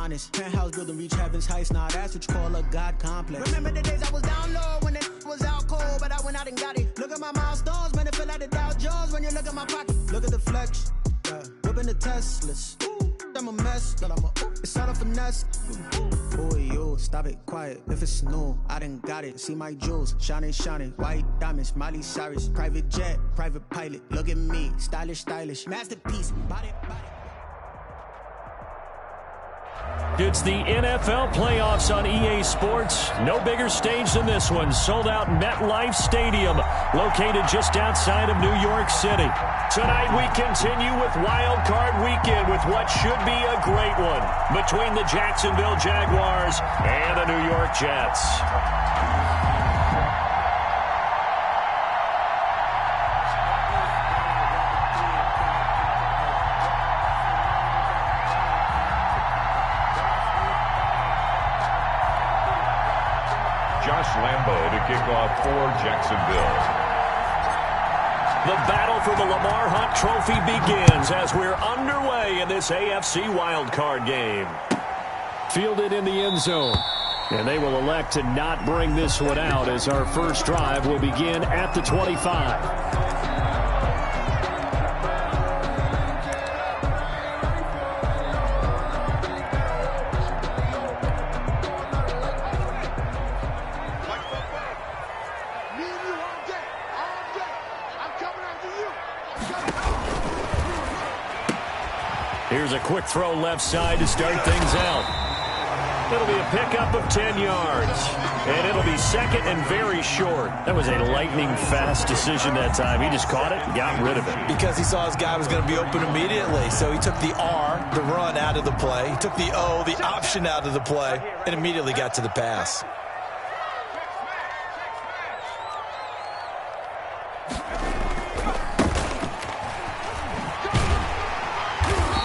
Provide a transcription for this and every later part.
honest. Penthouse building, reach heaven's heights. Nah, that's what you call a God complex. Remember the days I was down low when it was out cold, but I went out and got it. Look at my milestones, man, it feel like the Dow Jones when you look at my pocket. Look at the flex, yeah. Whipping the Teslas. I'm a mess, but it's all a finesse. Boy, yo, stop it, quiet. If it's new, I done got it. See my jewels, shining, shining. White diamonds, Miley Cyrus. Private jet, private pilot. Look at me, stylish, stylish. Masterpiece, body, body. It's the NFL playoffs on EA Sports. No bigger stage than this one. Sold out MetLife Stadium, located just outside of New York City. Tonight we continue with Wild Card Weekend with what should be a great one between the Jacksonville Jaguars and the New York Jets. Lambeau to kick off for Jacksonville. The battle for the Lamar Hunt Trophy begins as we're underway in this AFC wildcard game. Fielded in the end zone. And they will elect to not bring this one out as our first drive will begin at the 25. Here's a quick throw left side to start things out. It'll be a pickup of 10 yards. And it'll be second and very short. That was a lightning-fast decision that time. He just caught it and got rid of it. Because he saw his guy was going to be open immediately. So he took the R, the run, out of the play. He took the O, the option, out of the play, and immediately got to the pass.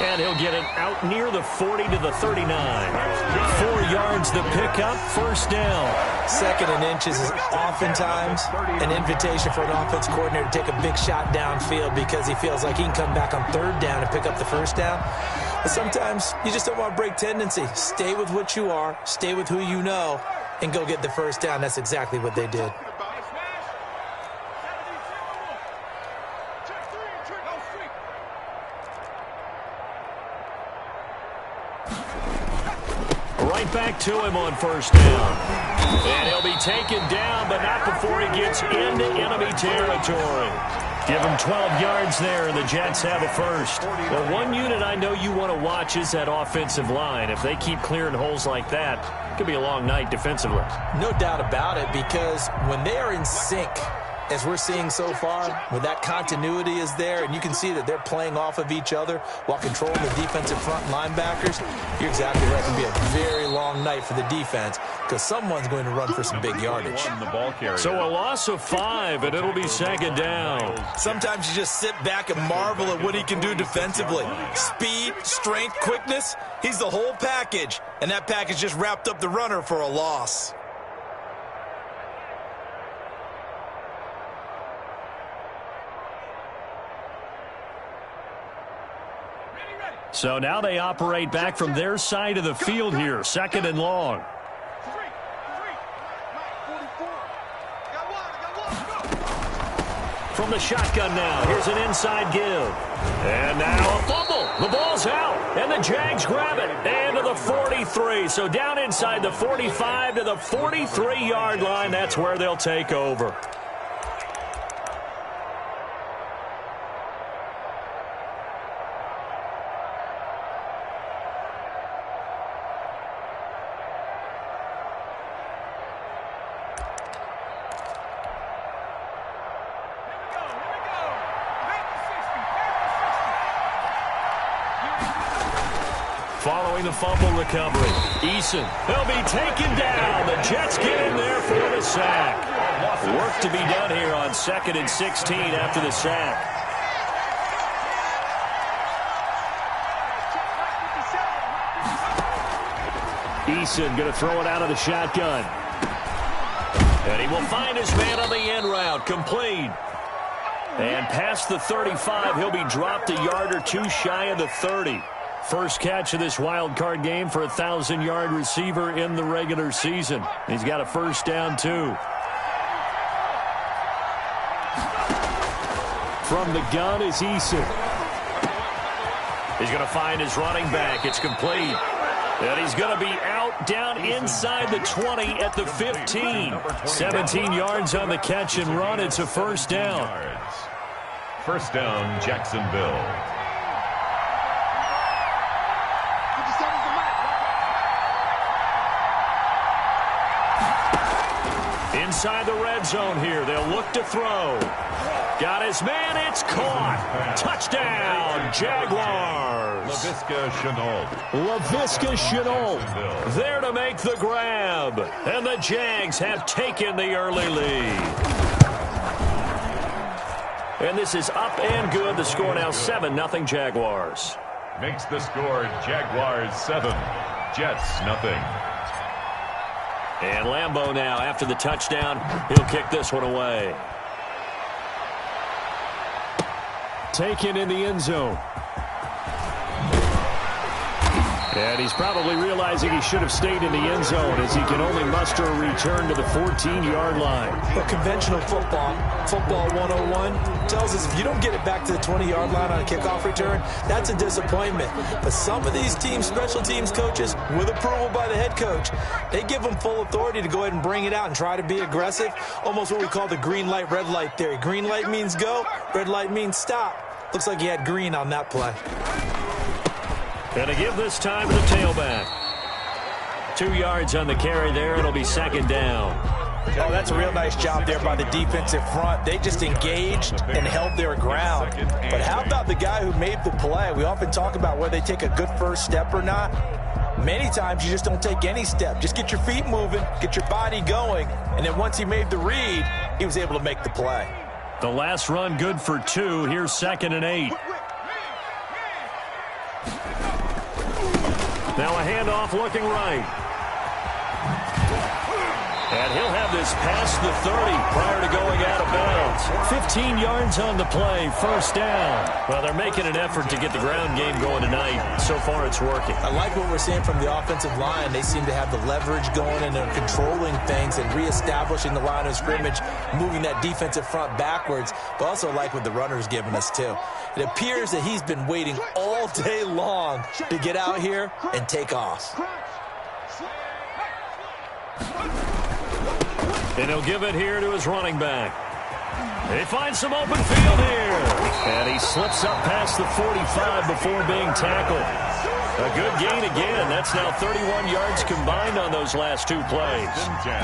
And he'll get it out near the 40 to the 39. 4 yards the pickup, first down. Second and inches is oftentimes an invitation for an offense coordinator to take a big shot downfield because he feels like he can come back on third down and pick up the first down. But sometimes you just don't want to break tendency. Stay with what you are, stay with who you know, and go get the first down. That's exactly what they did. Back to him on first down. And he'll be taken down, but not before he gets into enemy territory. Give him 12 yards there, and the Jets have a first. Well, one unit I know you want to watch is that offensive line. If they keep clearing holes like that, it could be a long night defensively. No doubt about it, because when they are in sync, as we're seeing so far, when that continuity is there, and you can see that they're playing off of each other while controlling the defensive front linebackers, you're exactly right. It can be a very long night for the defense because someone's going to run for some big yardage. So a loss of 5, and it'll be second down. Sometimes you just sit back and marvel at what he can do defensively. Speed, strength, quickness, he's the whole package, and that package just wrapped up the runner for a loss. So now they operate back from their side of the field here, second and long. From the shotgun now, here's an inside give. And now a fumble. The ball's out, and the Jags grab it. And to the 43. So down inside the 45 to the 43-yard line. That's where they'll take over. Following the fumble recovery, Eason, he'll be taken down. The Jets get in there for the sack. Work to be done here on 2nd and 16 after the sack. Eason going to throw it out of the shotgun. And he will find his man on the end route, complete. And past the 35, he'll be dropped a yard or two shy of the 30. First catch of this wild card game for a 1,000-yard receiver in the regular season. He's got a first down, too. From the gun is Eason. He's going to find his running back. It's complete. And he's going to be out down inside the 20 at the 15. 17 yards on the catch and run. It's a first down. First down, Jacksonville. Inside the red zone here. They'll look to throw. Got his man. It's caught. Touchdown, Jaguars. Laviska Shenault there to make the grab. And the Jags have taken the early lead. And this is up and good. The score now 7-0 Jaguars. Makes the score Jaguars 7, Jets nothing. And Lambeau now, after the touchdown, he'll kick this one away. Taken in the end zone. And he's probably realizing he should have stayed in the end zone as he can only muster a return to the 14-yard line. Well, conventional football 101, tells us if you don't get it back to the 20-yard line on a kickoff return, that's a disappointment. But some of these teams, special teams coaches, with approval by the head coach, they give them full authority to go ahead and bring it out and try to be aggressive. Almost what we call the green light, red light theory. Green light means go, red light means stop. Looks like he had green on that play. Going to give this time to the tailback. 2 yards on the carry there. It'll be second down. Oh, that's a real nice job there by the defensive front. They just engaged and held their ground. But how about the guy who made the play? We often talk about whether they take a good first step or not. Many times you just don't take any step. Just get your feet moving, get your body going, and then once he made the read, he was able to make the play. The last run good for 2. Here's 2nd and 8. Now a handoff looking right. And he'll have this past the 30 prior to going out of bounds. 15 yards on the play, first down. Well, they're making an effort to get the ground game going tonight. So far, it's working. I like what we're seeing from the offensive line. They seem to have the leverage going and they're controlling things and reestablishing the line of scrimmage, moving that defensive front backwards. But also like what the runner's giving us, too. It appears that he's been waiting all day long to get out here and take off. And he'll give it here to his running back. He finds some open field here. And he slips up past the 45 before being tackled. A good gain again. That's now 31 yards combined on those last 2 plays.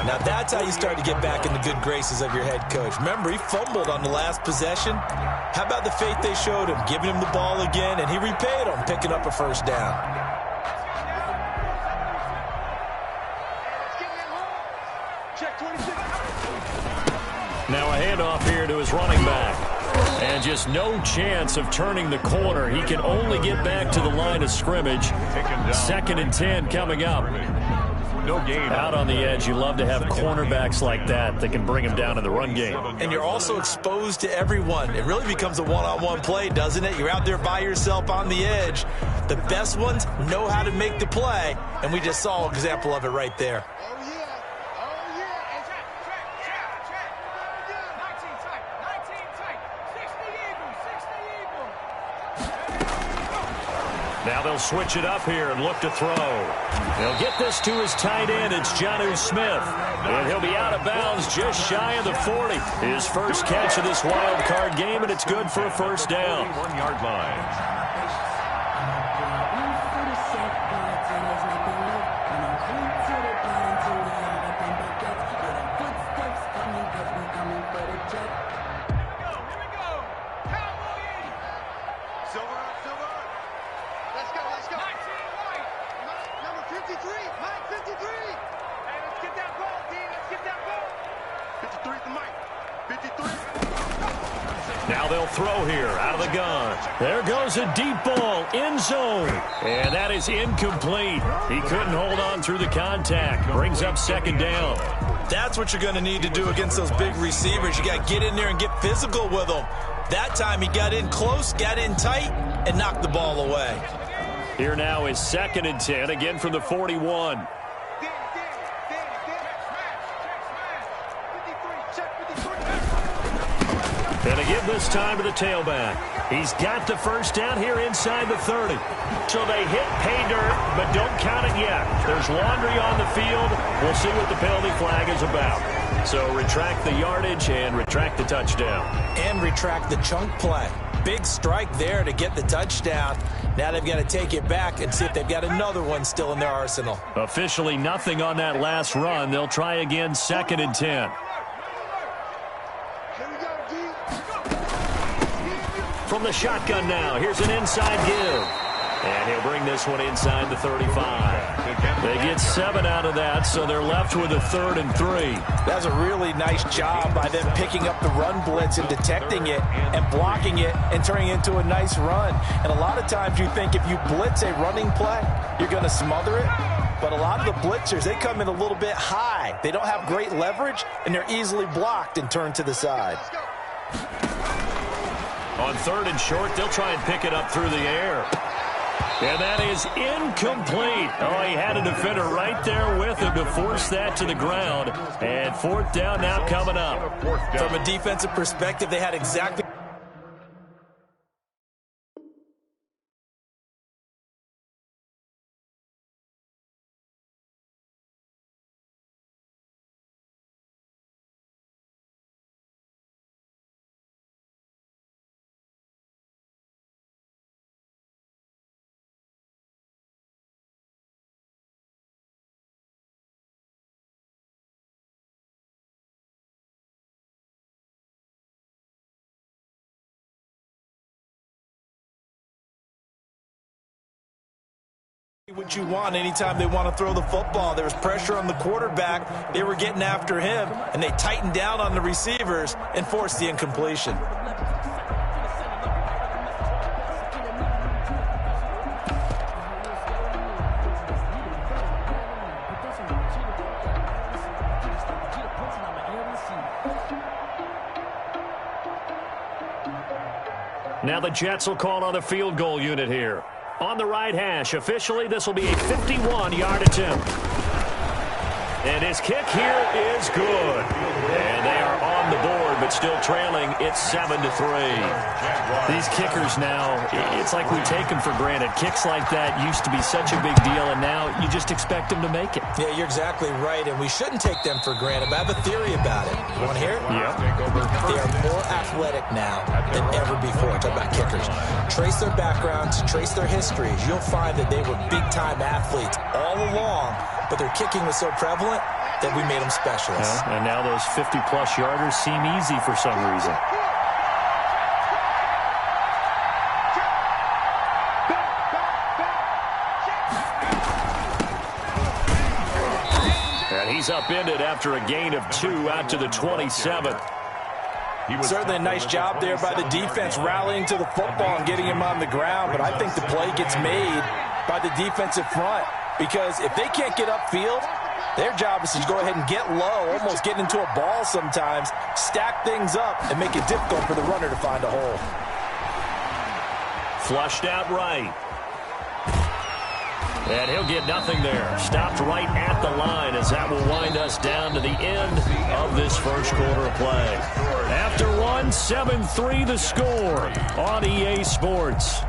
Now that's how you start to get back in the good graces of your head coach. Remember, he fumbled on the last possession. How about the faith they showed him, giving him the ball again, and he repaid him, picking up a first down. Now a handoff here to his running back. And just no chance of turning the corner. He can only get back to the line of scrimmage. 2nd and 10 coming up. No gain. Out on the edge, you love to have cornerbacks like that can bring him down in the run game. And you're also exposed to everyone. It really becomes a one-on-one play, doesn't it? You're out there by yourself on the edge. The best ones know how to make the play, and we just saw an example of it right there. Now they'll switch it up here and look to throw. They'll get this to his tight end. It's Jonnu Smith. And he'll be out of bounds just shy of the 40. His first catch of this wild card game, and it's good for a first down. 1-yard line. Now they'll throw here out of the gun. There goes a deep ball, end zone. And that is incomplete. He couldn't hold on through the contact. Brings up second down. That's what you're going to need to do against those big receivers. You got to get in there and get physical with them. That time he got in close, got in tight, and knocked the ball away. Here now is 2nd and 10, again from the 41. And again this time to the tailback. He's got the first down here inside the 30. So they hit pay dirt, but don't count it yet. There's laundry on the field. We'll see what the penalty flag is about. So retract the yardage and retract the touchdown. And retract the chunk play. Big strike there to get the touchdown. Now they've got to take it back and see if they've got another one still in their arsenal. Officially nothing on that last run. They'll try again 2nd and 10. From the shotgun now, here's an inside give. And he'll bring this one inside the 35. They get 7 out of that, so they're left with a 3rd and 3. That's a really nice job by them picking up the run blitz and detecting it and blocking it and turning it into a nice run. And a lot of times you think if you blitz a running play, you're going to smother it. But a lot of the blitzers, they come in a little bit high. They don't have great leverage, and they're easily blocked and turned to the side. On 3rd and short, they'll try and pick it up through the air. And that is incomplete. Oh, he had a defender right there with him to force that to the ground. And 4th down now coming up. From a defensive perspective, they had exactly... what you want anytime they want to throw the football. There was pressure on the quarterback. They were getting after him, and they tightened down on the receivers and forced the incompletion. Now the Jets will call on a field goal unit here. On the right hash, officially, this will be a 51-yard attempt. And his kick here is good. And they are on the board, but still trailing. It's 7-3. These kickers now, it's like we take them for granted. Kicks like that used to be such a big deal, and now you just expect them to make it. Yeah, you're exactly right, and we shouldn't take them for granted. But I have a theory about it. You want to hear it? Yeah. They are more athletic now than ever before. Talk about kickers. Trace their backgrounds, trace their histories. You'll find that they were big-time athletes all along, but their kicking was so prevalent that we made them specialists. Yeah, and now those 50-plus yarders seem easy for some reason. And he's upended after a gain of 2 out to the 27. Certainly a nice job there by the defense rallying to the football and getting him on the ground, but I think the play gets made by the defensive front because if they can't get upfield, their job is to go ahead and get low, almost get into a ball sometimes, stack things up, and make it difficult for the runner to find a hole. Flushed out right. And he'll get nothing there. Stopped right at the line as that will wind us down to the end of this first quarter of play. After one, 7-3 the score on EA Sports.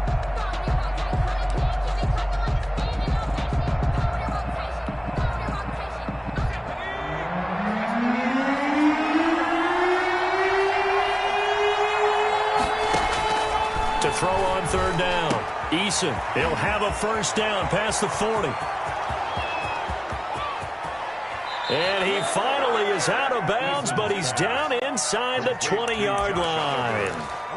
To throw on 3rd down. Eason, he'll have a first down past the 40. And he finally is out of bounds, but he's down inside the 20-yard line.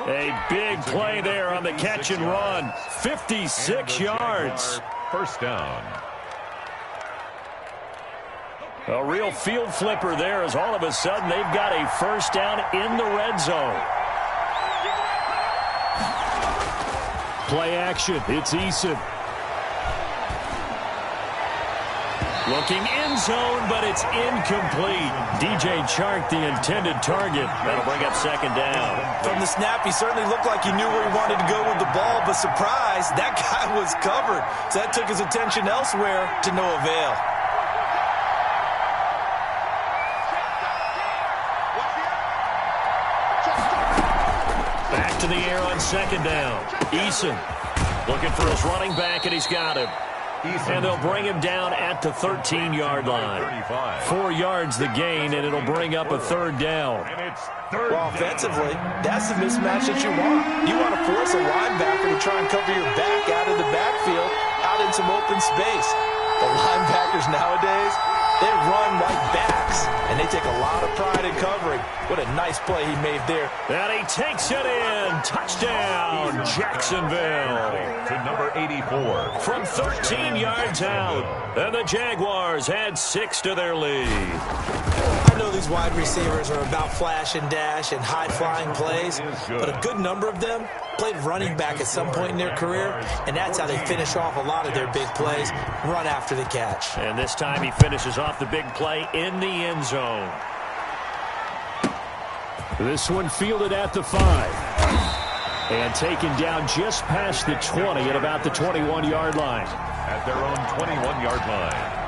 A big play there on the catch and run. 56 yards. First down. A real field flipper there as all of a sudden they've got a first down in the red zone. Play action. It's Eason. Looking end zone, but it's incomplete. DJ Chark, the intended target. That'll bring up second down. From the snap, he certainly looked like he knew where he wanted to go with the ball, but surprise, that guy was covered. So that took his attention elsewhere to no avail. Back to the air on second down. Eason looking for his running back, and he's got him. And they'll bring him down at the 13-yard line. 4 yards the gain, and it'll bring up a third down. Well, offensively, that's the mismatch that you want. You want to force a linebacker to try and cover your back out of the backfield, out in some open space. The linebackers nowadays, they run like backs, and they take a lot of pride in covering. What a nice play he made there. And he takes it in. Touchdown, Jacksonville. To number 84. From 13 yards out. And the Jaguars add 6 to their lead. I know these wide receivers are about flash and dash and high-flying plays, but a good number of them played running back at some point in their career, and that's how they finish off a lot of their big plays, run after the catch. And this time he finishes off the big play in the end zone. This one fielded at the 5. And taken down just past the 20 at about the 21-yard line. At their own 21-yard line.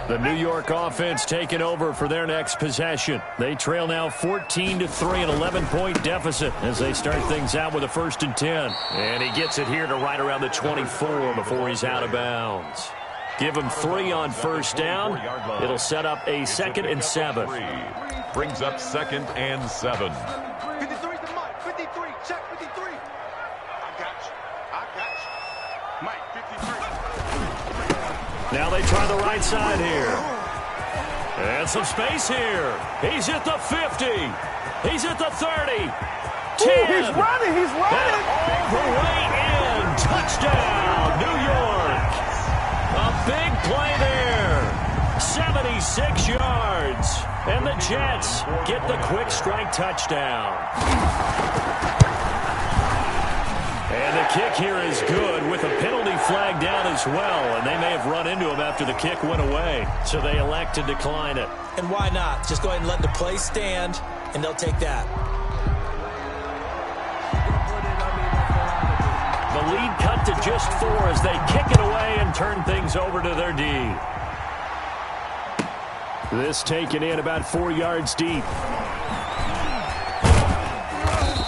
The New York offense taking over for their next possession. They trail now 14-3, an 11-point deficit as they start things out with a 1st and 10. And he gets it here to right around the 24 before he's out of bounds. Give him 3 on first down. It'll set up a 2nd and 7. Brings up 2nd and 7. 53 to Mike. 53. Check 53. I got you. Mike, 53. Now they try the right side here. And some space here. He's at the 50. He's at the 30. 10. Ooh, he's running. He's running. And all the way in. Touchdown, New York. A big play there. 76 yards. And the Jets get the quick strike touchdown. And the kick here is good with a penalty flag down as well. And they may have run into him after the kick went away. So they elect to decline it. And why not? Just go ahead and let the play stand, and they'll take that. The lead cut to just 4 as they kick it away and turn things over to their D. This taken in about 4 yards deep.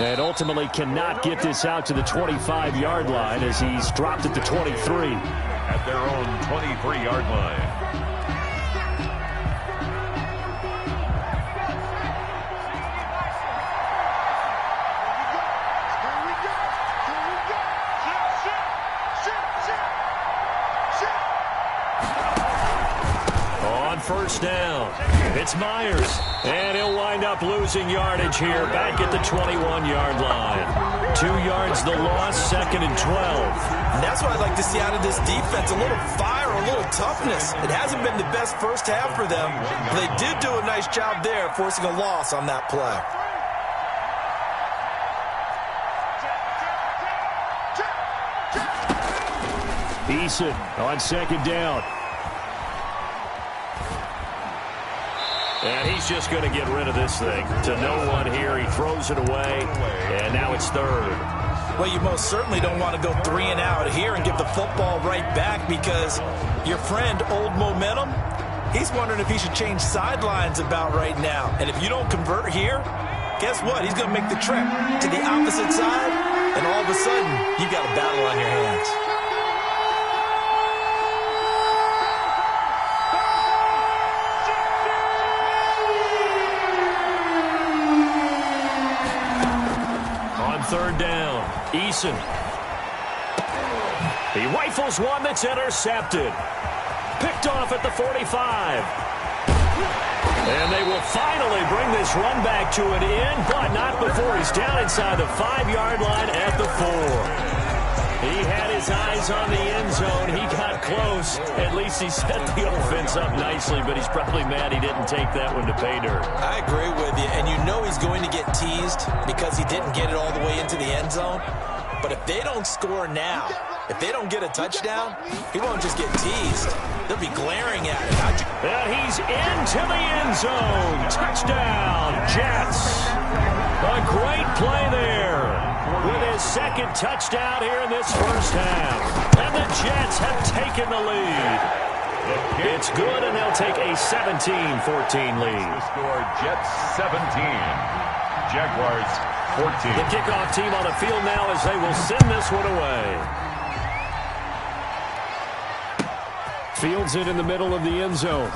And ultimately cannot get this out to the 25-yard line as he's dropped at the 23. At their own 23-yard line. On first down, it's Myers. And he'll wind up losing yardage here back at the 21-yard line. 2 yards the loss, 2nd and 12. And that's what I'd like to see out of this defense, a little fire, a little toughness. It hasn't been the best first half for them, but they did do a nice job there forcing a loss on that play. Eason on second down. And he's just going to get rid of this thing. To no one here, he throws it away, and now it's 3rd. Well, you most certainly don't want to go 3 and out here and give the football right back because your friend, Old Momentum, he's wondering if he should change sidelines about right now. And if you don't convert here, guess what? He's going to make the trek to the opposite side, and all of a sudden, you've got a battle on your hands. Third down, Eason. He rifles one that's intercepted. Picked off at the 45. And they will finally bring this run back to an end, but not before he's down inside the 5-yard line at the 4. He had his eyes on the end zone. He got close. At least he set the offense up nicely, but he's probably mad he didn't take that one to pay dirt. I agree with you, and you know he's going to get teased because he didn't get it all the way into the end zone. But if they don't score now, if they don't get a touchdown, he won't just get teased. They'll be glaring at him. And he's into the end zone. Touchdown, Jets. A great play there with his second touchdown here in this first half. And the Jets have taken the lead. It's good, and they'll take a 17-14 lead. The score, Jets 17, Jaguars 14. The kickoff team on the field now as they will send this one away. Fields it in the middle of the end zone.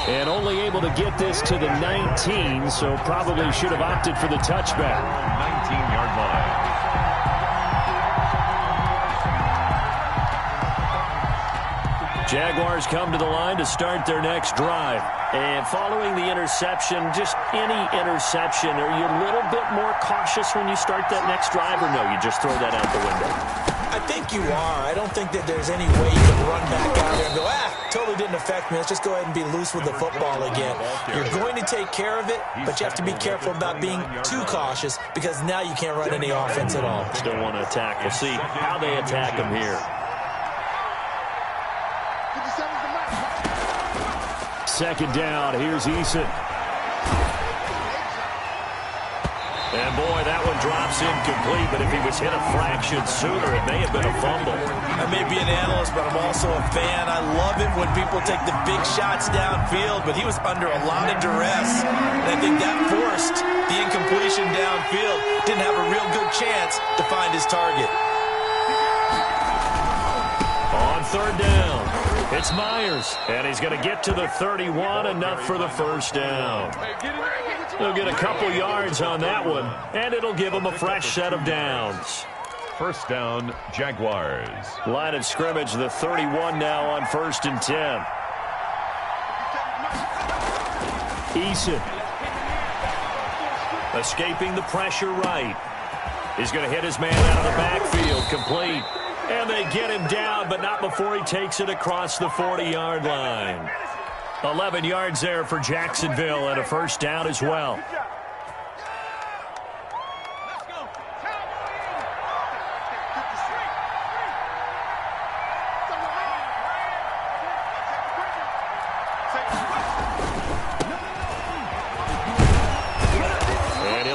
And only able to get this to the 19, so probably should have opted for the touchback. 19-yard line. Jaguars come to the line to start their next drive. And following the interception, just any interception, are you a little bit more cautious when you start that next drive, or no, you just throw that out the window? I think you are. I don't think that there's any way you can run back out there and go, totally didn't affect me. Let's just go ahead and be loose with the football again. You're going to take care of it, but you have to be careful about being too cautious because now you can't run any offense at all. Still want to attack. We'll see how they attack him here. Second down. Here's Eason. And, boy, that one drops incomplete, but if he was hit a fraction sooner, it may have been a fumble. I may be an analyst, but I'm also a fan. I love it when people take the big shots downfield, but he was under a lot of duress, and I think that forced the incompletion downfield. Didn't have a real good chance to find his target. On third down, it's Myers, and he's going to get to the 31, enough for the first down. They'll get a couple yards on that one, and it'll give them a fresh set of downs. First down, Jaguars. Line of scrimmage, the 31 now on 1st and 10. Eason. Escaping the pressure right. He's going to hit his man out of the backfield, complete. And they get him down, but not before he takes it across the 40-yard line. 11 yards there for Jacksonville, and a first down as well.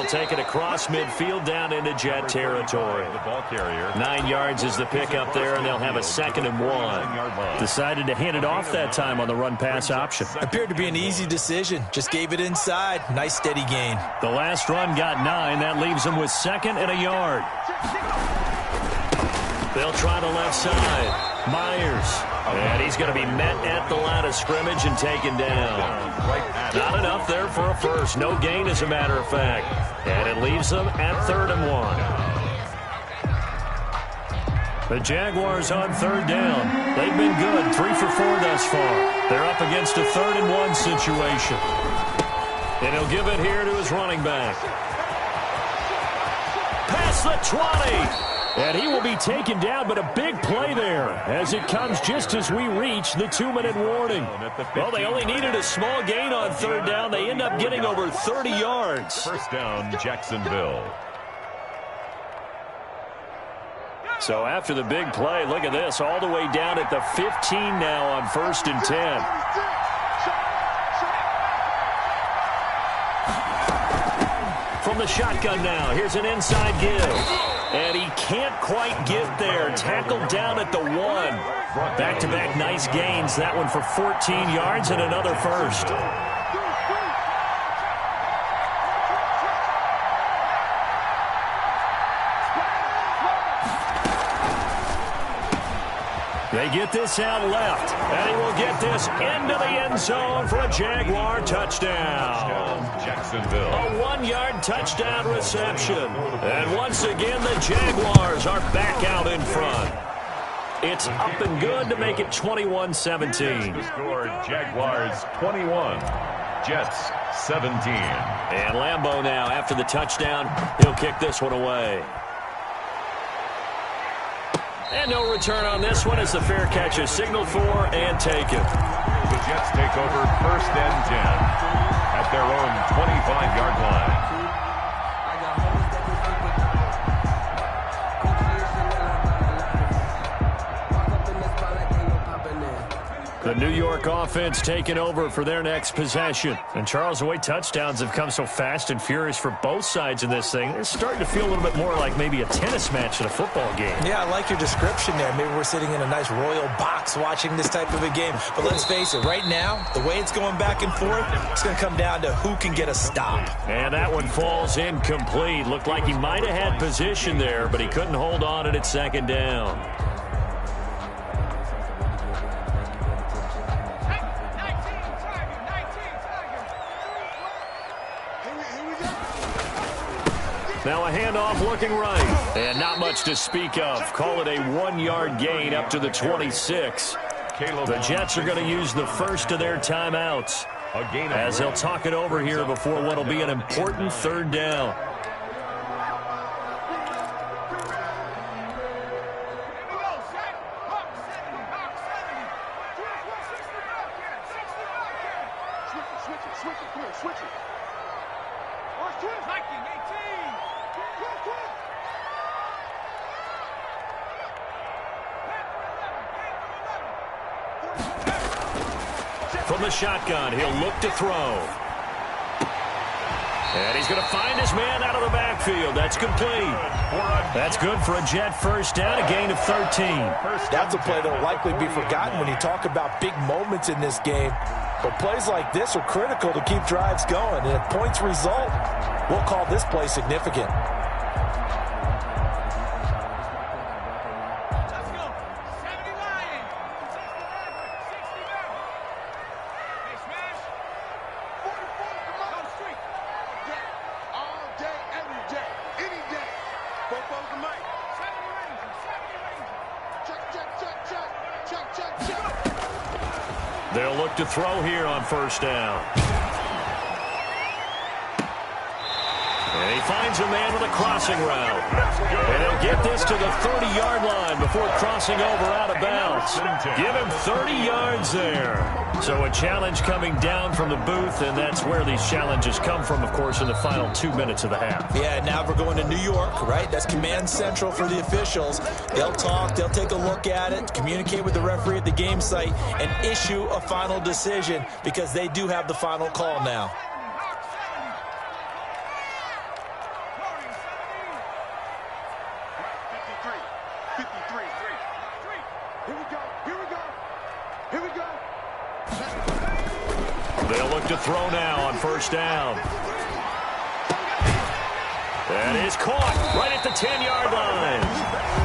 Take it across midfield down into Jet territory. The ball carrier. 9 yards is the pickup there, and they'll have a 2nd and 1. Decided to hand it off that time on the run-pass option. Appeared to be an easy decision. Just gave it inside. Nice steady gain. The last run got 9. That leaves them with 2nd and a yard. They'll try the left side. Myers. And he's going to be met at the line of scrimmage and taken down. Not enough there for a first. No gain, as a matter of fact. And it leaves them at 3rd and 1. The Jaguars on 3rd down. They've been good. 3 for 4 thus far. They're up against a 3rd and 1 situation. And he'll give it here to his running back. Past the 20. And he will be taken down, but a big play there as it comes just as we reach the 2-minute warning. Well, they only needed a small gain on 3rd down. They end up getting over 30 yards. First down, Jacksonville. So after the big play, look at this, all the way down at the 15 now on 1st and 10. From the shotgun now, here's an inside give. And he can't quite get there. Tackled down at the 1. Back-to-back nice gains. That one for 14 yards and another first. They get this out left, and he will get this into the end zone for a Jaguar touchdown. Jacksonville. A 1-yard touchdown reception. And once again, the Jaguars are back out in front. It's up and good to make it 21-17. The score, Jaguars 21, Jets 17. And Lambeau now, after the touchdown, he'll kick this one away. And no return on this one as the fair catch is signaled for and taken. The Jets take over 1st and 10 at their own 25-yard line. The New York offense taking over for their next possession. And Charles, the way touchdowns have come so fast and furious for both sides in this thing, it's starting to feel a little bit more like maybe a tennis match in a football game. Yeah, I like your description there. Maybe we're sitting in a nice royal box watching this type of a game. But let's face it, right now, the way it's going back and forth, it's going to come down to who can get a stop. And that one falls incomplete. Looked like he might have had position there, but he couldn't hold on at 2nd down. Now a handoff looking right. And not much to speak of. Call it a 1-yard gain up to the 26. The Jets are going to use the first of their timeouts as they'll talk it over here before what will be an important 3rd down. From the shotgun, he'll look to throw. And he's going to find his man out of the backfield. That's complete. That's good for a Jet 1st down, a gain of 13. That's a play that will likely be forgotten when you talk about big moments in this game. But plays like this are critical to keep drives going. And if points result, we'll call this play significant. They'll look to throw here on 1st down. And he finds a man with a crossing route. And he'll get this to the 30-yard line before crossing over out of bounds. Give him 30 yards there. So a challenge coming down from the booth, and that's where these challenges come from, of course, in the final 2 minutes of the half. Yeah, now we're going to New York, right? That's command central for the officials. They'll talk, they'll take a look at it, communicate with the referee at the game site, and issue a final decision because they do have the final call now. They'll look to throw now on 1st down. That is caught right at the 10-yard line.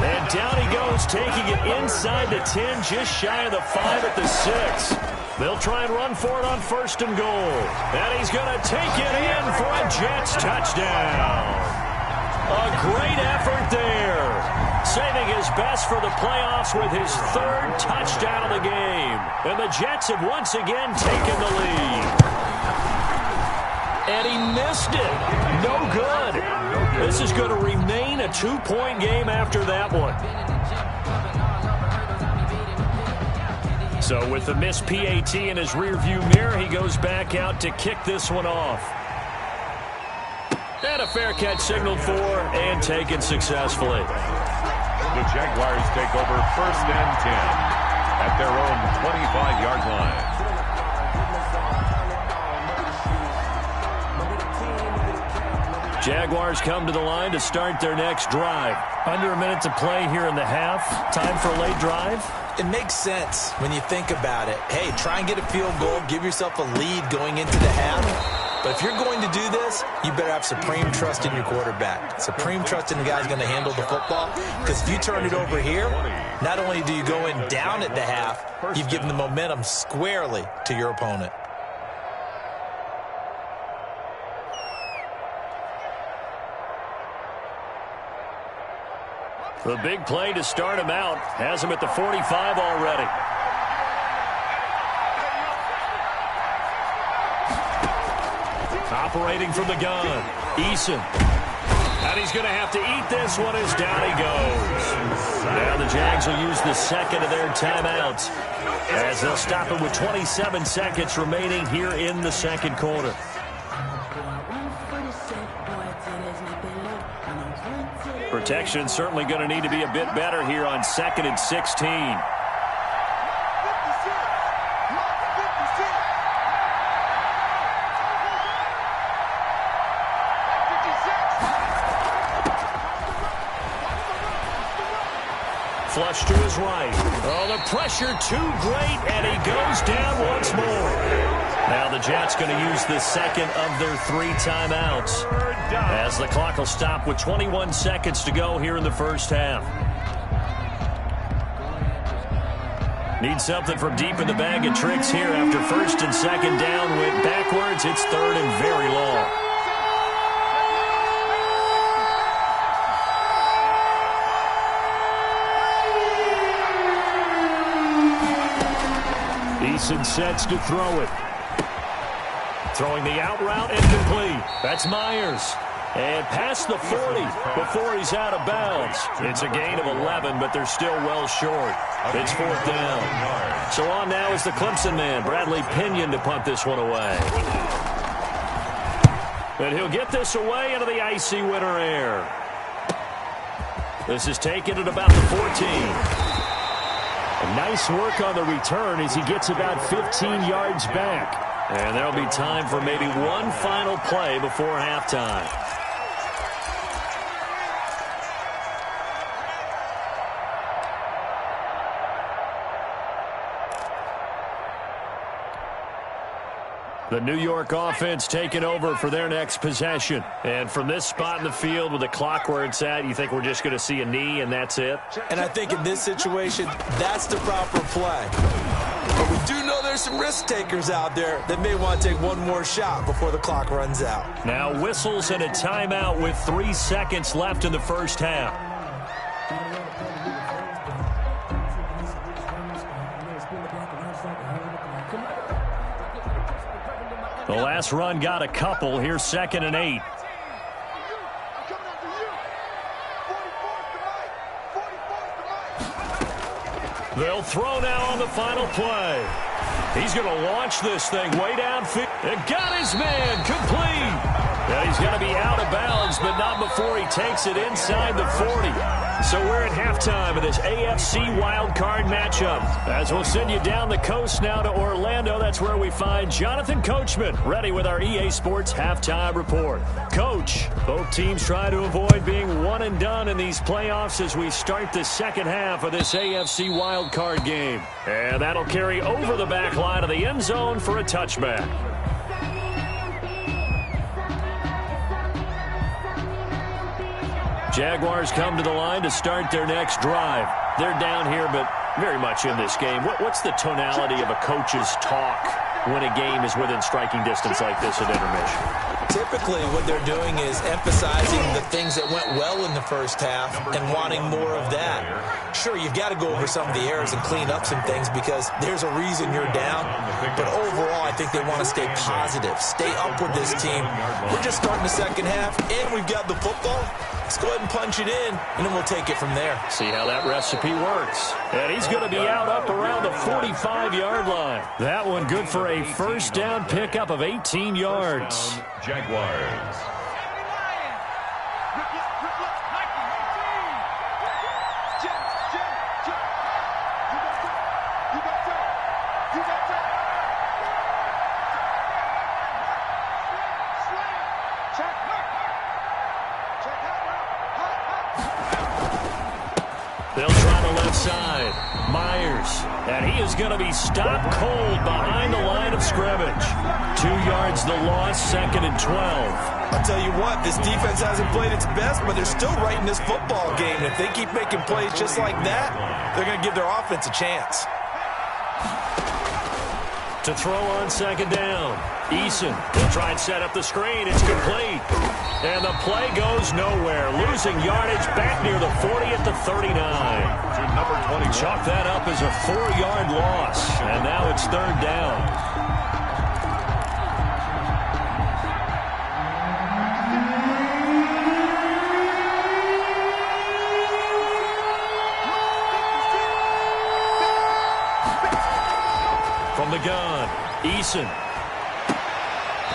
And down he goes, taking it inside the 10, just shy of the 5 at the 6. They'll try and run for it on 1st and goal. And he's going to take it in for a Jets touchdown. A great effort there. Saving his best for the playoffs with his 3rd touchdown of the game. And the Jets have once again taken the lead. And he missed it. No good. This is going to remain a 2-point game after that one. So with the missed PAT in his rearview mirror, he goes back out to kick this one off. And a fair catch signaled for and taken successfully. The Jaguars take over 1st and 10 at their own 25-yard line. Jaguars come to the line to start their next drive. Under a minute to play here in the half. Time for a late drive. It makes sense when you think about it. Hey, try and get a field goal. Give yourself a lead going into the half. But if you're going to do this, you better have supreme trust in your quarterback. Supreme trust in the guy who's going to handle the football. Because if you turn it over here, not only do you go in down at the half, you've given the momentum squarely to your opponent. The big play to start him out has him at the 45 already. Operating from the gun, Eason. And he's going to have to eat this one as down he goes. Now the Jags will use the second of their timeouts as they'll stop it with 27 seconds remaining here in the second quarter. Protection certainly going to need to be a bit better here on 2nd and 16. Flush to his right. Oh, the pressure too great, and he goes down once more. Now the Jets going to use the second of their 3 timeouts as the clock will stop with 21 seconds to go here in the first half. Need something from deep in the bag of tricks here after 1st and 2nd down went backwards. It's 3rd and very long. Eason sets to throw it. Throwing the out route incomplete. That's Myers. And past the 40 before he's out of bounds. It's a gain of 11, but they're still well short. It's 4th down. So on now is the Clemson man, Bradley Pinion, to punt this one away. And he'll get this away into the icy winter air. This is taken at about the 14. Nice work on the return as he gets about 15 yards back. And there'll be time for maybe one final play before halftime. The New York offense taking over for their next possession. And from this spot in the field with the clock where it's at, you think we're just going to see a knee and that's it? And I think in this situation, that's the proper play. But we do know there's some risk takers out there that may want to take one more shot before the clock runs out. Now whistles and a timeout with 3 seconds left in the first half. The last run got a couple. Here's 2nd and 8. They'll throw now on the final play. He's going to launch this thing way downfield. And got his man complete. And he's going to be out of bounds, but not before he takes it inside the 40. So we're at halftime of this AFC wildcard matchup. As we'll send you down the coast now to Orlando, that's where we find Jonathan Coachman, ready with our EA Sports halftime report. Coach, both teams try to avoid being one and done in these playoffs as we start the second half of this AFC wildcard game. And that'll carry over the back line of the end zone for a touchback. Jaguars come to the line to start their next drive. They're down here, but very much in this game. What's the tonality of a coach's talk when a game is within striking distance like this at intermission? Typically, what they're doing is emphasizing the things that went well in the first half and wanting more of that. Sure, you've got to go over some of the errors and clean up some things because there's a reason you're down. But overall, I think they want to stay positive, stay up with this team. We're just starting the second half, and we've got the football. Let's go ahead and punch it in, and then we'll take it from there. See how that recipe works. And he's going to be out up around the 45-yard line. That one good for a first down pickup of 18 yards. Jaguars. They'll try the left side. Myers. And he is going to be stopped cold behind the line of scrimmage. 2 yards the loss, 2nd and 12. I'll tell you what, this defense hasn't played its best, but they're still right in this football game. And if they keep making plays just like that, they're going to give their offense a chance. To throw on 2nd down. Eason will try and set up the screen. It's complete. And the play goes nowhere. Losing yardage back near the 40 at the 39. Number 20. Chalk that up as a 4-yard loss. And now it's 3rd down. From the gun, Eason.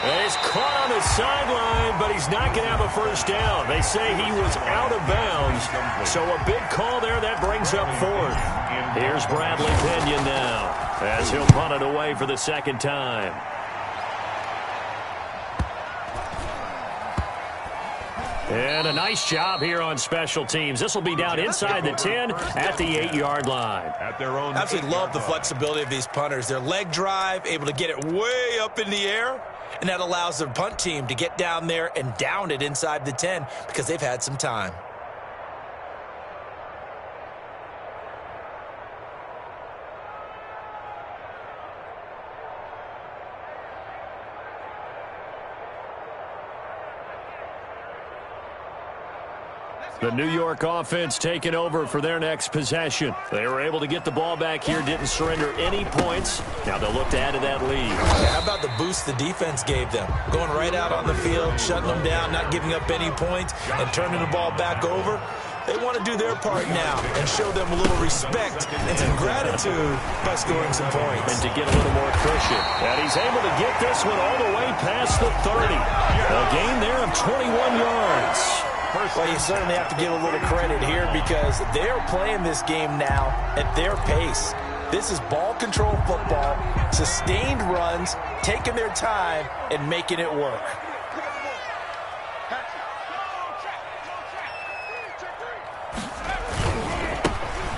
He's caught on the sideline, but he's not going to have a first down. They say he was out of bounds, so a big call there. That brings up fourth. Here's Bradley Pinion now, as he'll punt it away for the second time. And a nice job here on special teams. This will be down inside the 10 at the 8-yard line. At their own. Absolutely love the flexibility of these punters. Their leg drive, able to get it way up in the air, and that allows the punt team to get down there and down it inside the 10 because they've had some time. The New York offense taking over for their next possession. They were able to get the ball back here, didn't surrender any points. Now they'll look to add to that lead. Yeah, how about the boost the defense gave them? Going right out on the field, shutting them down, not giving up any points, and turning the ball back over. They want to do their part now and show them a little respect and some gratitude by scoring some points. And to get a little more cushion. And he's able to get this one all the way past the 30. A gain there of 21 yards. Well, you certainly have to give a little credit here because they're playing this game now at their pace. This is ball control football, sustained runs, taking their time, and making it work.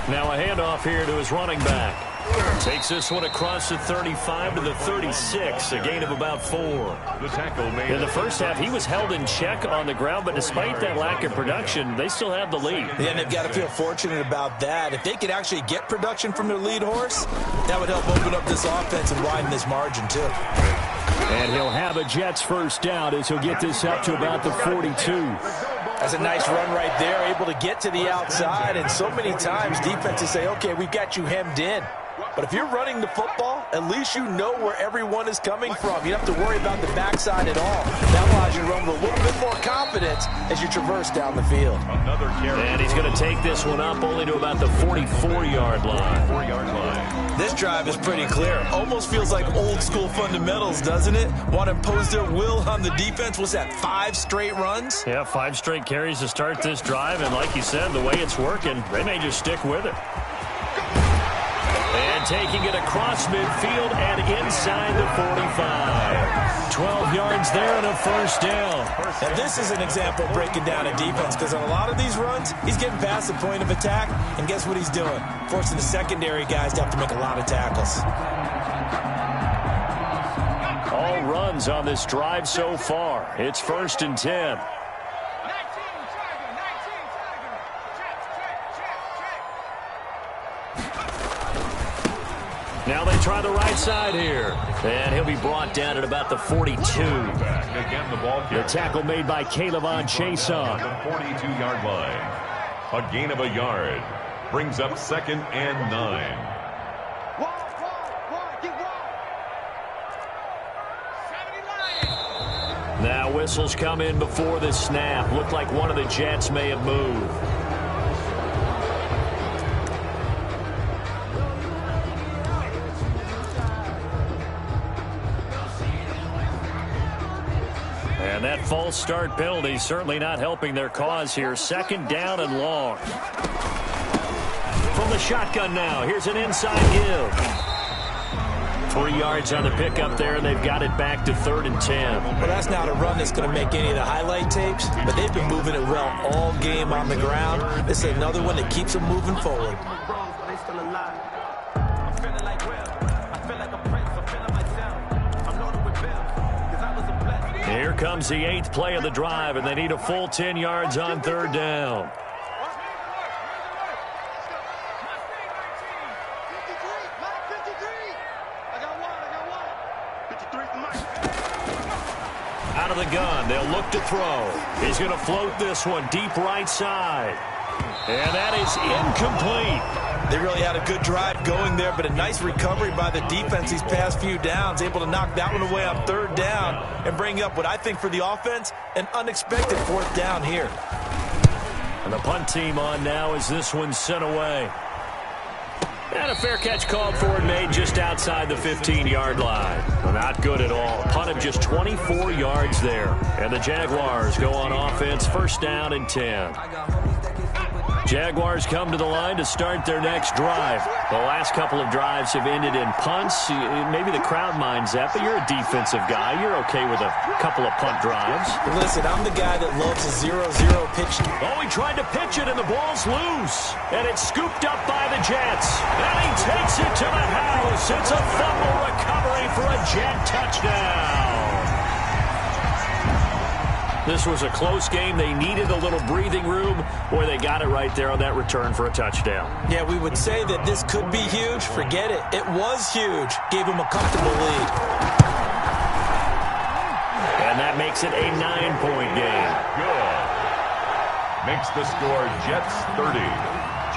Now a handoff here to his running back. Takes this one across the 35 to the 36, a gain of about 4. The tackle made in the first half, he was held in check on the ground, but despite that lack of production, they still have the lead. Yeah, and they've got to feel fortunate about that. If they could actually get production from their lead horse, that would help open up this offense and widen this margin, too. And he'll have a Jets first down as he'll get this up to about the 42. That's a nice run right there, able to get to the outside, and so many times defenses say, okay, we've got you hemmed in. But if you're running the football, at least you know where everyone is coming from. You don't have to worry about the backside at all. That allows you to run with a little bit more confidence as you traverse down the field. Another carry. And he's going to take this one up only to about the 44-yard line. 4-yard line. This drive is pretty clear. Almost feels like old school fundamentals, doesn't it? Want to impose their will on the defense. What's that, 5 straight runs? Yeah, 5 straight carries to start this drive. And like you said, the way it's working, they may just stick with it. And taking it across midfield and inside the 45. 12 yards there and a first down. Now this is an example of breaking down a defense because on a lot of these runs, he's getting past the point of attack, and guess what he's doing? Forcing the secondary guys to have to make a lot of tackles. All runs on this drive so far. It's 1st and 10. Now they try the right side here. And he'll be brought down at about the 42. Again, the ball carrier. The tackle made by Calebon Chason. The 42-yard line. A gain of a yard. Brings up 2nd and 9. Now whistles come in before the snap. Looked like one of the Jets may have moved. And that false start penalty certainly not helping their cause here. 2nd down and long. From the shotgun now, here's an inside give. 3 yards on the pickup there, and they've got it back to 3rd and 10. Well, that's not a run that's going to make any of the highlight tapes, but they've been moving it well all game on the ground. This is another one that keeps them moving forward. Here comes the 8th play of the drive, and they need a full 10 yards on 3rd down. Out of the gun, they'll look to throw. He's going to float this one deep right side. And that is incomplete. They really had a good drive going there, but a nice recovery by the defense these past few downs, able to knock that one away on 3rd down and bring up what I think for the offense, an unexpected 4th down here. And the punt team on now as this one's sent away. And a fair catch called for and made just outside the 15-yard line. Well, not good at all. Punt of just 24 yards there. And the Jaguars go on offense, first down and 10. Jaguars come to the line to start their next drive. The last couple of drives have ended in punts. Maybe the crowd minds that, but you're a defensive guy. You're okay with a couple of punt drives. Listen, I'm the guy that loves a 0-0 pitch. Oh, he tried to pitch it, and the ball's loose. And it's scooped up by the Jets. And he takes it to the house. It's a fumble recovery for a Jet touchdown. This was a close game. They needed a little breathing room, or they got it right there on that return for a touchdown. Yeah, we would say that this could be huge. Forget it. It was huge. Gave him a comfortable lead. And that makes it a 9-point game. Good. Makes the score Jets 30.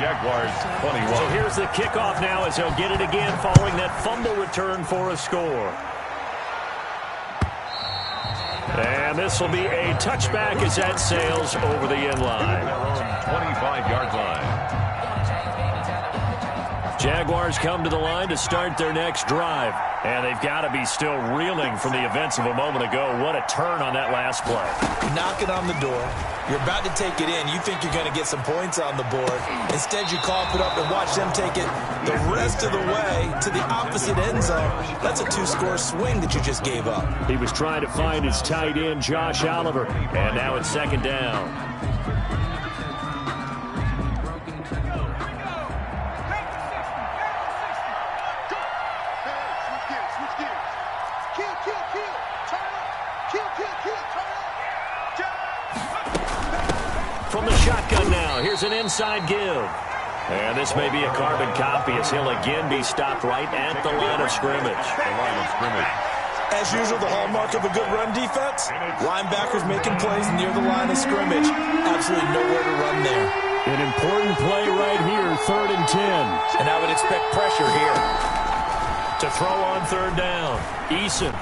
Jaguars 21. So here's the kickoff now as he'll get it again following that fumble return for a score. And this will be a touchback as that sails over the end line. 25-yard line. Jaguars come to the line to start their next drive. And they've got to be still reeling from the events of a moment ago. What a turn on that last play. Knocking on the door. You're about to take it in. You think you're going to get some points on the board. Instead, you cough it up and watch them take it the rest of the way to the opposite end zone. That's a 2-score swing that you just gave up. He was trying to find his tight end, Josh Oliver. And now it's second down. From the shotgun now, here's an inside give. And this may be a carbon copy as he'll again be stopped right at the line of scrimmage. As usual, the hallmark of a good run defense, linebackers making plays near the line of scrimmage. Absolutely nowhere to run there. An important play right here, 3rd and 10. And I would expect pressure here. To throw on 3rd down, Eason.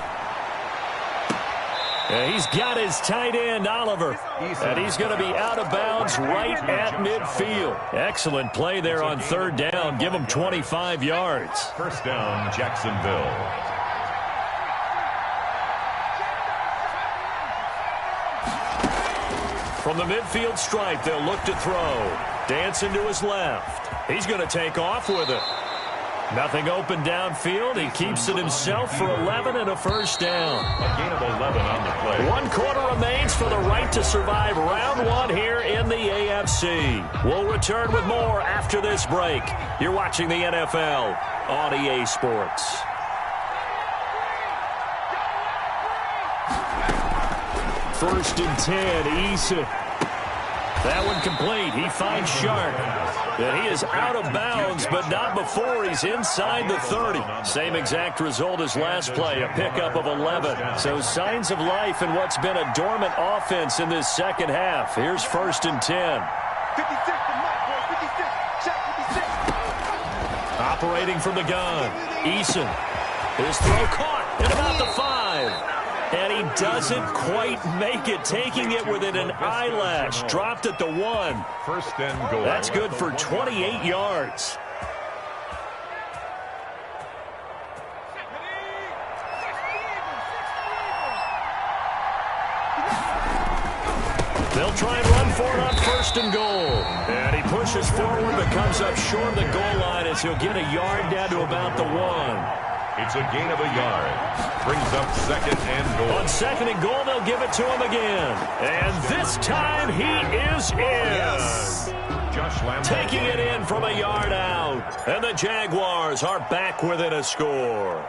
And he's got his tight end, Oliver. And he's going to be out of bounds right at midfield. Excellent play there on 3rd down. Give him 25 yards. First down, Jacksonville. From the midfield stripe, they'll look to throw. Dancing to his left. He's going to take off with it. Nothing open downfield. He keeps it himself for 11 and a first down. A gain of 11 on the play. 1 quarter remains for the right to survive round 1 here in the AFC. We'll return with more after this break. You're watching the NFL on EA Sports. First and 10, Eason. That one complete. He finds Sharp. And he is out of bounds, but not before he's inside the 30. Same exact result as last play, a pickup of 11. So signs of life in what's been a dormant offense in this second half. Here's 1st and 10. 56 to Mike, boys. 56. Check 56. Operating from the gun. Eason. His throw caught at about the 5. And he doesn't quite make it, taking it within an eyelash. Dropped at the 1. First and goal. That's good for 28 yards. They'll try and run for it on 1st and goal. And he pushes forward but comes up short of the goal line as he'll get a yard down to about the 1. It's a gain of a yard. Brings up 2nd and goal. On 2nd and goal, they'll give it to him again. And this time he is in. Yes. Josh Lamb taking it in from a yard out. And the Jaguars are back within a score.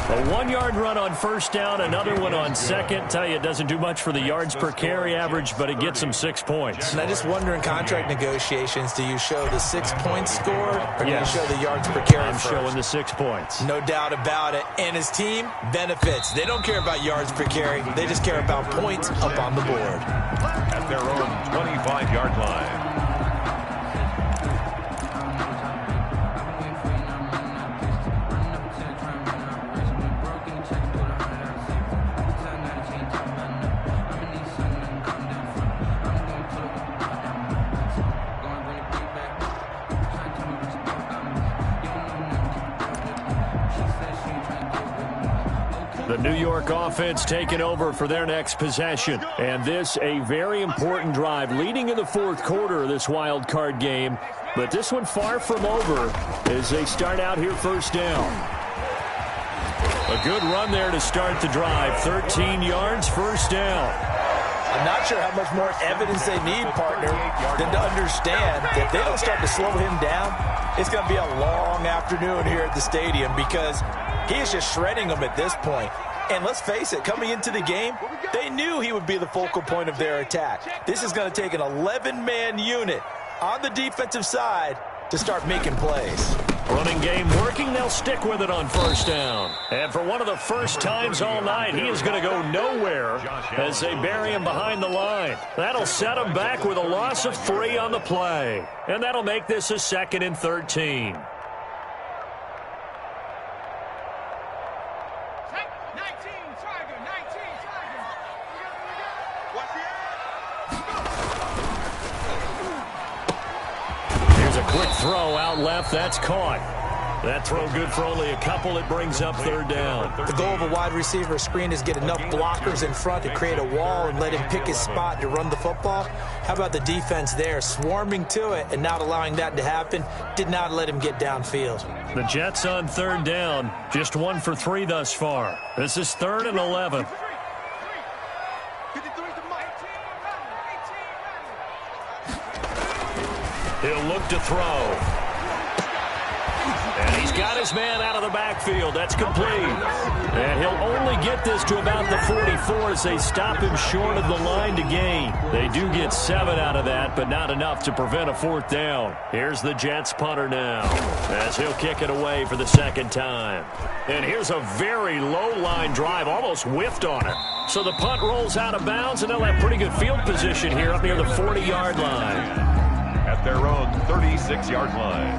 A 1-yard run on 1st down, another one on 2nd. Tell you, it doesn't do much for the yards per carry average, but it gets them 6 points. And I just wonder in contract negotiations, do you show the 6 points scored, or do you show the yards per carry I'm showing the 6 points. No doubt about it. And his team benefits. They don't care about yards per carry. They just care about points up on the board. At their own 25-yard line. The New York offense taking over for their next possession. And this a very important drive leading in the fourth quarter of this wild card game. But this one far from over as they start out here first down. A good run there to start the drive. 13 yards, first down. I'm not sure how much more evidence they need, partner, than to understand that if they don't start to slow him down, it's going to be a long afternoon here at the stadium because he is just shredding them at this point. And let's face it, coming into the game, they knew he would be the focal point of their attack. This is going to take an 11-man unit on the defensive side to start making plays. Running game working, they'll stick with it on first down. And for one of the first times all night, he is going to go nowhere as they bury him behind the line. That'll set him back with a loss of 3 on the play. And that'll make this a 2nd and 13. Quick throw out left. That's caught. That throw good for only a couple. It brings up third down. The goal of a wide receiver screen is get enough blockers in front to create a wall and let him pick his spot to run the football. How about the defense there, swarming to it and not allowing that to happen? Did not let him get downfield. The Jets on third down. Just 1 for 3 thus far. This is 3rd and 11. He'll look to throw. And he's got his man out of the backfield. That's complete. And he'll only get this to about the 44 as they stop him short of the line to gain. They do get 7 out of that, but not enough to prevent a 4th down. Here's the Jets punter now as he'll kick it away for the 2nd time. And here's a very low-line drive, almost whiffed on it. So the punt rolls out of bounds, and they'll have pretty good field position here up near the 40-yard line. At their own 36-yard line.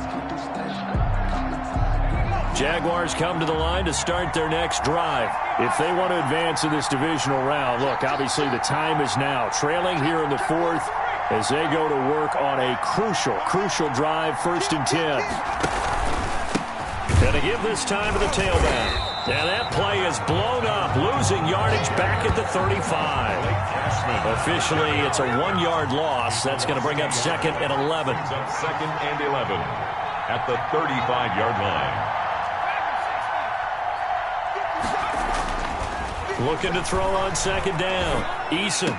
Jaguars come to the line to start their next drive. If they want to advance in this divisional round, look, obviously the time is now. Trailing here in the 4th as they go to work on a crucial drive, 1st and 10. Going to give this time to the tailback. And that play is blown up, losing yardage back at the 35. Officially, it's a 1-yard loss. That's going to bring up 2nd and 11. 2nd and 11 at the 35-yard line. Looking to throw on 2nd down. Eason.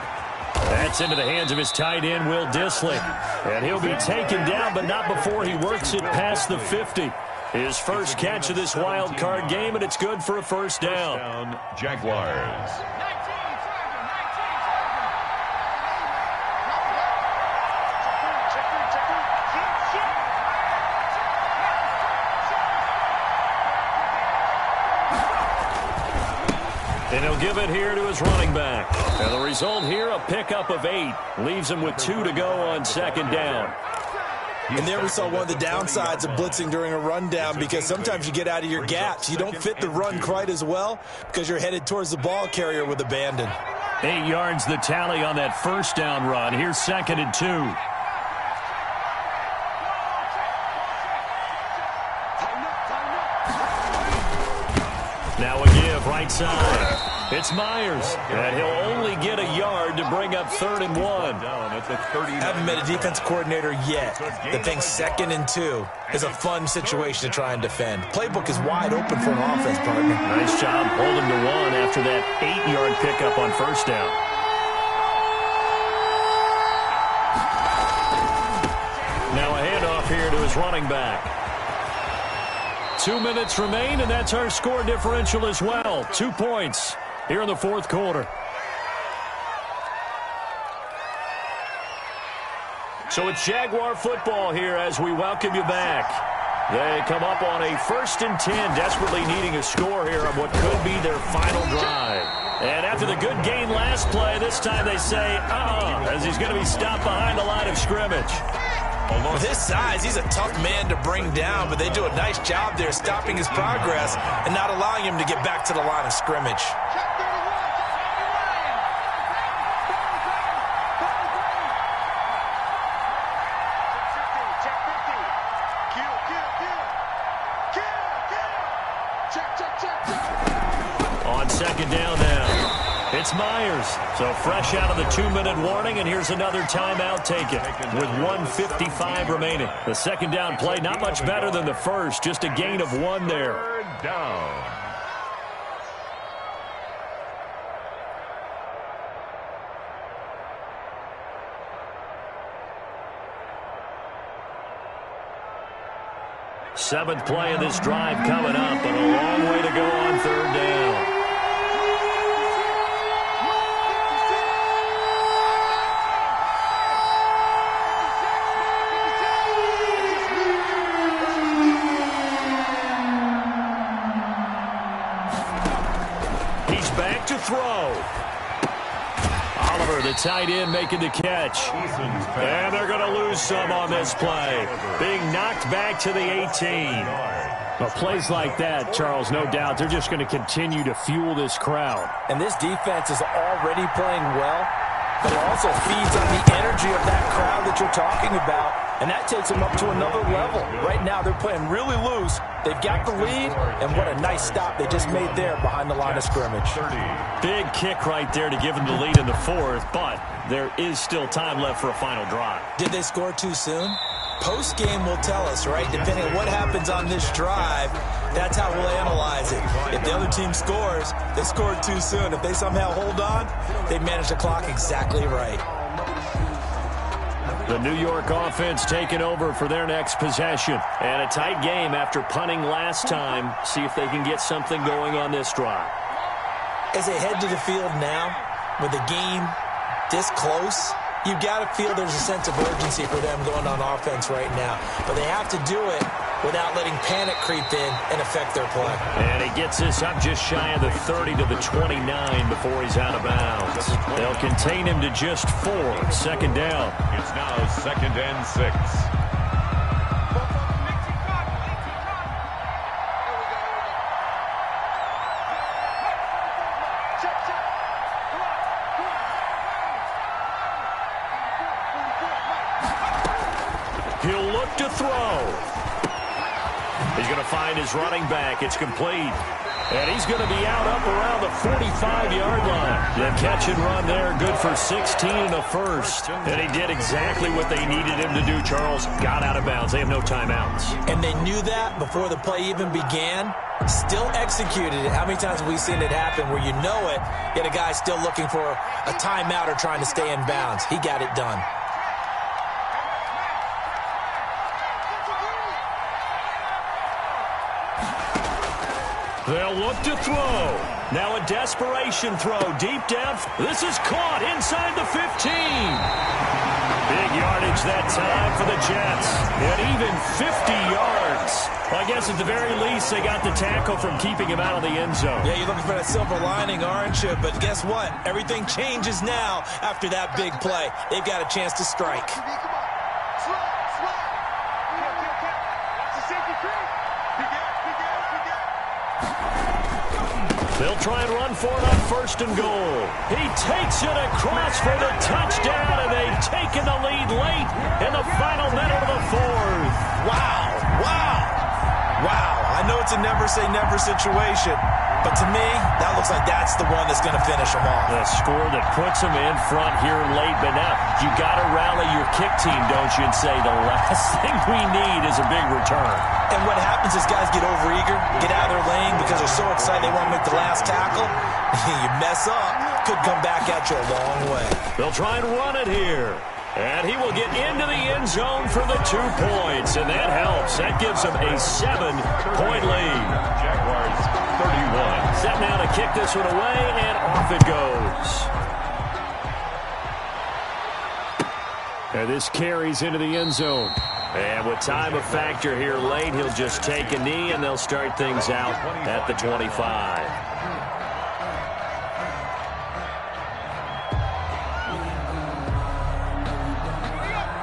That's into the hands of his tight end, Will Dissly. And he'll be taken down, but not before he works it past the 50. His first catch of this wild card game, and it's good for a 1st down. Jaguars. And he'll give it here to his running back. And the result here, a pickup of 8. Leaves him with 2 to go on 2nd down. And there we saw one of the downsides of blitzing during a rundown because sometimes you get out of your gaps. You don't fit the run quite as well because you're headed towards the ball carrier with abandon. 8 yards the tally on that 1st down run. Here's 2nd and 2. Now a give right side. It's Myers, and he'll only get a yard to bring up 3rd and 1. Haven't met a defense coordinator yet that thinks 2nd and 2 is a fun situation to try and defend. Playbook is wide open for an offense, partner. Nice job holding to 1 after that 8-yard pickup on 1st down. Now a handoff here to his running back. 2 minutes remain, and that's our score differential as well. 2 points here in the 4th quarter. So it's Jaguar football here as we welcome you back. They come up on a 1st and 10, desperately needing a score here on what could be their final drive. And after the good gain last play, this time they say, as he's going to be stopped behind the line of scrimmage. With his size, he's a tough man to bring down, but they do a nice job there stopping his progress and not allowing him to get back to the line of scrimmage. second down now. It's Myers. So fresh out of the 2-minute warning, and here's another timeout taken with 1:55 remaining. The second down play, not much better than the first, just a gain of 1 there. Third down. Seventh play of this drive coming up, but a long way to go on third down. He's back to throw. Oliver, the tight end, making the catch. And they're going to lose some on this play. Being knocked back to the 18. Well, plays like that, Charles, no doubt, they're just going to continue to fuel this crowd. And this defense is already playing well, but it also feeds on the energy of that crowd that you're talking about, and that takes them up to another level. Right now, they're playing really loose. They've got the lead, and what a nice stop they just made there behind the line of scrimmage. Big kick right there to give them the lead in the fourth, but there is still time left for a final drive. Did they score too soon? Post-game will tell us, right? Depending on what happens on this drive, that's how we'll analyze it. If the other team scores, they scored too soon. If they somehow hold on, they manage the clock exactly right. The New York offense taking over for their next possession. And a tight game after punting last time. See if they can get something going on this drive. As they head to the field now, with the game this close, you've got to feel there's a sense of urgency for them going on offense right now. But they have to do it without letting panic creep in and affect their play. And he gets this up just shy of the 30 to the 29 before he's out of bounds. They'll contain him to just 4. Second down. It's now 2nd and 6. He'll look to throw. He's going to find his running back. It's complete. And he's going to be out up around the 45-yard line. The catch and run there, good for 16 and a first. And he did exactly what they needed him to do, Charles. Got out of bounds. They have no timeouts. And they knew that before the play even began. Still executed it. How many times have we seen it happen where you know it, yet a guy still looking for a timeout or trying to stay in bounds? He got it done. They'll look to throw. Now a desperation throw deep down. This is caught inside the 15. Big yardage that time for the Jets. And even 50 yards. Well, I guess at the very least they got the tackle from keeping him out of the end zone. Yeah, you're looking for that silver lining, aren't you? But guess what? Everything changes now after that big play. They've got a chance to strike. They'll try and run for it on 1st and goal. He takes it across for the touchdown, and they've taken the lead late in the final minute of the fourth. Wow, wow, wow. I know it's a never-say-never situation, but to me, that looks like that's the one that's going to finish them off. The score that puts them in front here late, but now you got to rally your kick team, don't you, and say the last thing we need is a big return. And what happens is guys get overeager, get out of their lane because they're so excited they want to make the last tackle. You mess up, could come back at you a long way. They'll try and run it here. And he will get into the end zone for the 2 points, and that helps. That gives them a 7-point lead. Jaguars 31. Set now to kick this one away, and off it goes. And this carries into the end zone. And with time a factor here late, he'll just take a knee, and they'll start things out at the 25.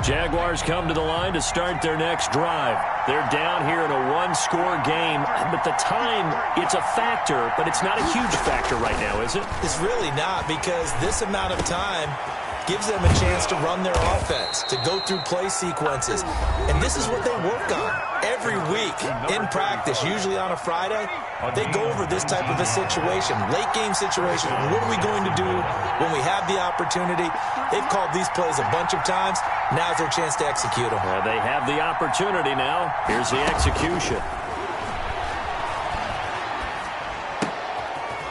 Jaguars come to the line to start their next drive. They're down here in a 1-score game, but the time, it's a factor, but it's not a huge factor right now, is it? It's really not, because this amount of time, gives them a chance to run their offense, to go through play sequences. And this is what they work on every week in practice, usually on a Friday. They go over this type of a situation, late game situation. What are we going to do when we have the opportunity? They've called these plays a bunch of times. Now's their chance to execute them. They have the opportunity now. Here's the execution.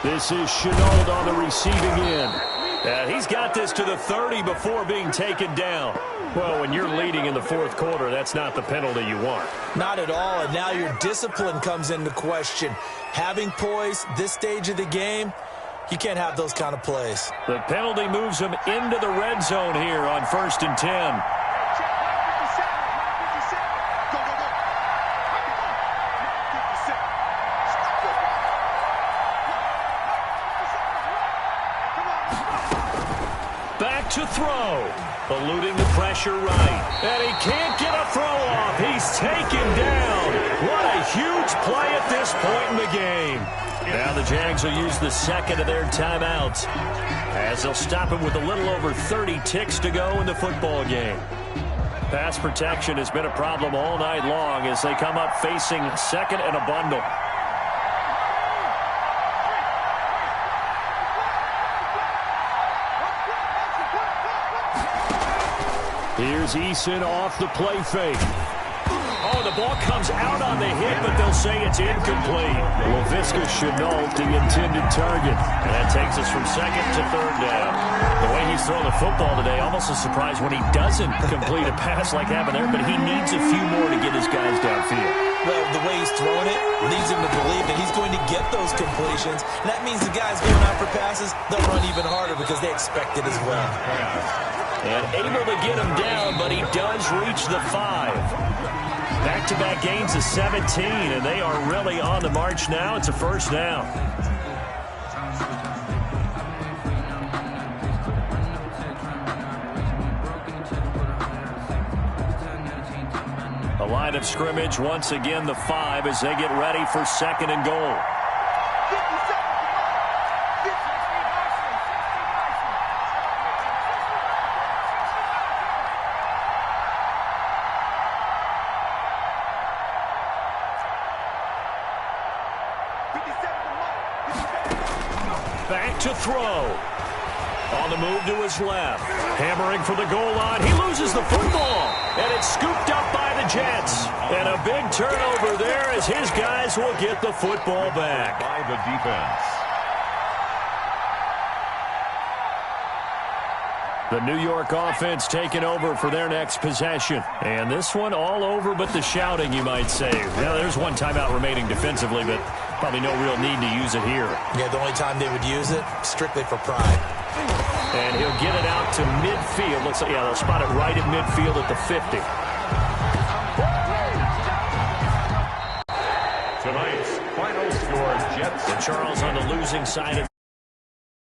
This is Chenault on the receiving end. He's got this to the 30 before being taken down. Well, when you're leading in the fourth quarter, that's not the penalty you want. Not at all, and now your discipline comes into question. Having poise this stage of the game, you can't have those kind of plays. The penalty moves him into the red zone here on 1st and 10. Back to throw. Eluding the pressure right. And he can't get a throw off. He's taken down. What a huge play at this point in the game. Now the Jags will use the second of their timeouts as they'll stop him with a little over 30 ticks to go in the football game. Pass protection has been a problem all night long as they come up facing second and a bundle. Here's Eason off the play fake. Oh, the ball comes out on the hit, but they'll say it's incomplete. Laviska Chenault, the intended target. And that takes us from second to third down. The way he's throwing the football today, almost a surprise when he doesn't complete a pass like happened there, but he needs a few more to get his guys downfield. Well, the way he's throwing it leads him to believe that he's going to get those completions. And that means the guys going out for passes, they'll run even harder because they expect it as well. And able to get him down, but he does reach the 5. Back-to-back gains of 17, and they are really on the march now. It's a first down. A line of scrimmage, once again the 5 as they get ready for second and goal. Back to throw. On the move to his left. Hammering for the goal line. He loses the football. And it's scooped up by the Jets. And a big turnover there as his guys will get the football back. By the defense. The New York offense taking over for their next possession. And this one all over but the shouting, you might say. Now, there's one timeout remaining defensively, but probably no real need to use it here. Yeah, the only time they would use it, strictly for pride. And he'll get it out to midfield. Looks like, yeah, they'll spot it right at midfield at the 50. Tonight's final score, Jets. And Charles on the losing side of